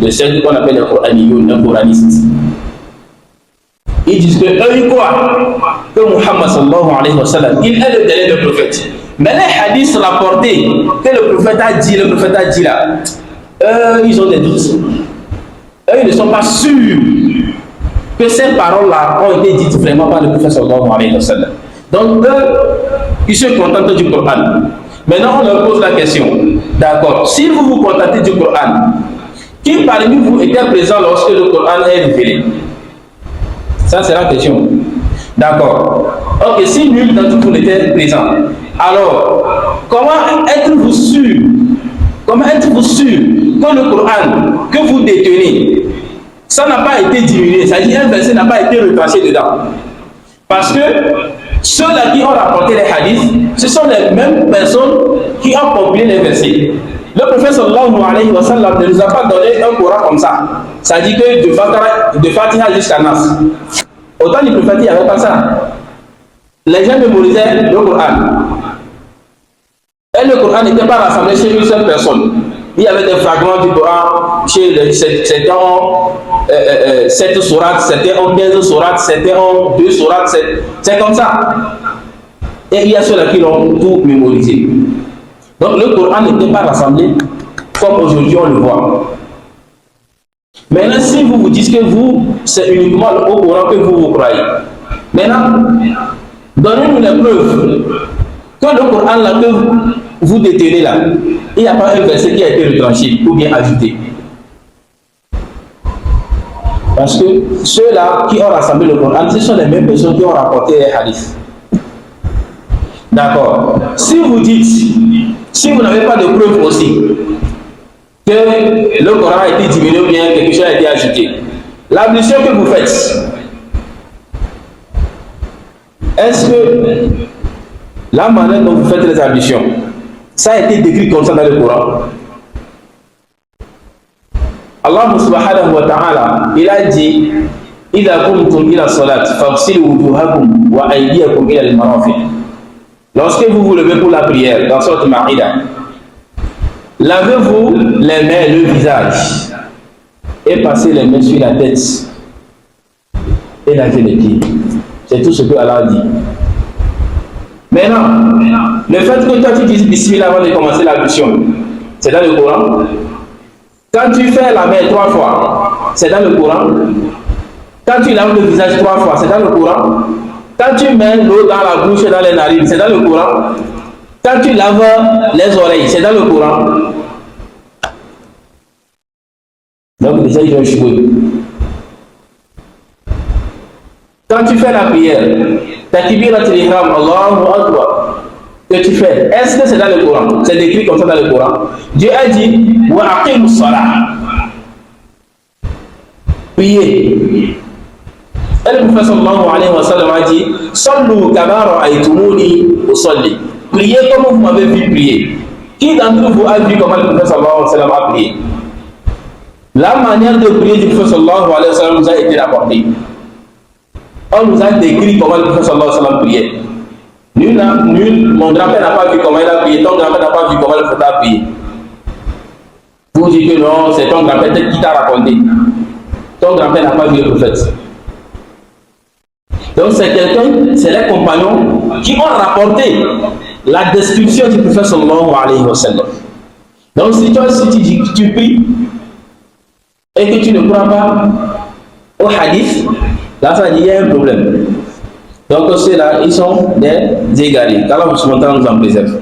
de ceux qu'on appelle les Coraniyoun, les coranistes. Ils disent que eux, ils croient que Muhammad sallallahu alayhi wa sallam, il est le dernier prophète. Mais les hadiths rapportés que le prophète a dit là, eux, ils ont des doutes. Eux, ils ne sont pas sûrs que ces paroles-là ont été dites vraiment par le prophète sallallahu alayhi wa sallam. Donc, eux, ils se contentent du Coran. Maintenant, on leur pose la question. D'accord, si vous vous contentez du Coran, qui parmi vous était présent lorsque le Coran est révélé? Ça, c'est la question. D'accord. Ok, si nul d'entre vous n'était présent, alors, comment êtes-vous sûr? Comment êtes-vous sûr que le Coran que vous détenez, ça n'a pas été diminué? C'est-à-dire un verset n'a pas été retranché dedans. Parce que ceux-là qui ont rapporté les hadiths, ce sont les mêmes personnes qui ont compilé les versets. Le prophète sallallahu alayhi wa sallam ne nous a pas donné un Coran comme ça. Ça dit que de Fatiha jusqu'à Nas. Autant du prophète, il n'y avait pas ça. Les gens mémorisaient le Coran. Et le Coran n'était pas rassemblé chez une seule personne. Il y avait des fragments du Coran chez certains ont 7 sourates, certains ont 15 sourates, certains ont 2 sourates, c'est comme ça. Et il y a ceux-là qui l'ont tout mémorisé. Donc le Coran n'était pas rassemblé comme aujourd'hui on le voit. Maintenant, si vous vous dites que vous, c'est uniquement au Coran que vous croyez. Maintenant, donnez-nous les preuves que le Coran là que vous détenez là, il n'y a pas un verset qui a été retranché ou bien ajouté. Parce que ceux-là qui ont rassemblé le Coran, ce sont les mêmes personnes qui ont rapporté les hadiths. D'accord. Si vous dites, si vous n'avez pas de preuve aussi, que le Coran a été diminué ou bien quelque chose a été ajouté, l'ablution que vous faites, est-ce que la manière dont vous faites les ablutions, ça a été décrit comme ça dans le Coran? Allah subhanahu wa ta'ala, il a dit إِذَا قُمْتُمْ إِلَى الصَّلَاةِ فَاغْسِلُوا وُجُوهَكُمْ وَأَيْدِيَكُمْ إِلَى الْمَرَافِقِ. Lorsque vous vous levez pour la prière, dans Sourate Maïda, lavez-vous les mains et le visage et passez les mains sur la tête et lavez les pieds. C'est tout ce que Allah dit. Maintenant, le fait que toi tu dises Bismillah avant de commencer l'ablution, c'est dans le Coran. Quand tu fais la main 3 fois, c'est dans le Coran. Quand tu laves le visage 3 fois, c'est dans le Coran. Quand tu mets l'eau dans la bouche et dans les narines, c'est dans le Coran. Quand tu laves les oreilles, c'est dans le Coran. Donc déjà ils ont échoué. Quand tu fais la prière, Takbiratul Ihram, Allahu Akbar, que tu fais, est-ce que c'est dans le Coran? C'est décrit comme ça dans le Coran. Dieu a dit wa aqimus salat. Priez. Et le prophète sallallahu alayhi wa sallam a dit sallu kama ra'aytumuni usalli. Priez comme vous m'avez vu prier. Qui d'entre vous a vu comment le prophète sallallahu alayhi wa sallam a prié? La manière de prier du prophète sallallahu alayhi wa sallam nous a été rapportée. On nous a décrit comment le prophète sallallahu alayhi wa sallam priait. Mon grand-père n'a pas vu comment il a prié, ton grand-père n'a pas vu comment le prophète a prié. Vous dites que non, c'est ton grand-père qui t'a raconté. Ton grand-père n'a pas vu le prophète. Donc c'est quelqu'un, c'est les compagnons qui ont rapporté la description du prophète sallallahu alayhi wa sallam. Donc si toi, si tu dis que tu pries et que tu ne crois pas au hadith, là ça dit il y a un problème. Donc ceux-là, ils sont des égarés. Qu'Allah nous en préserve.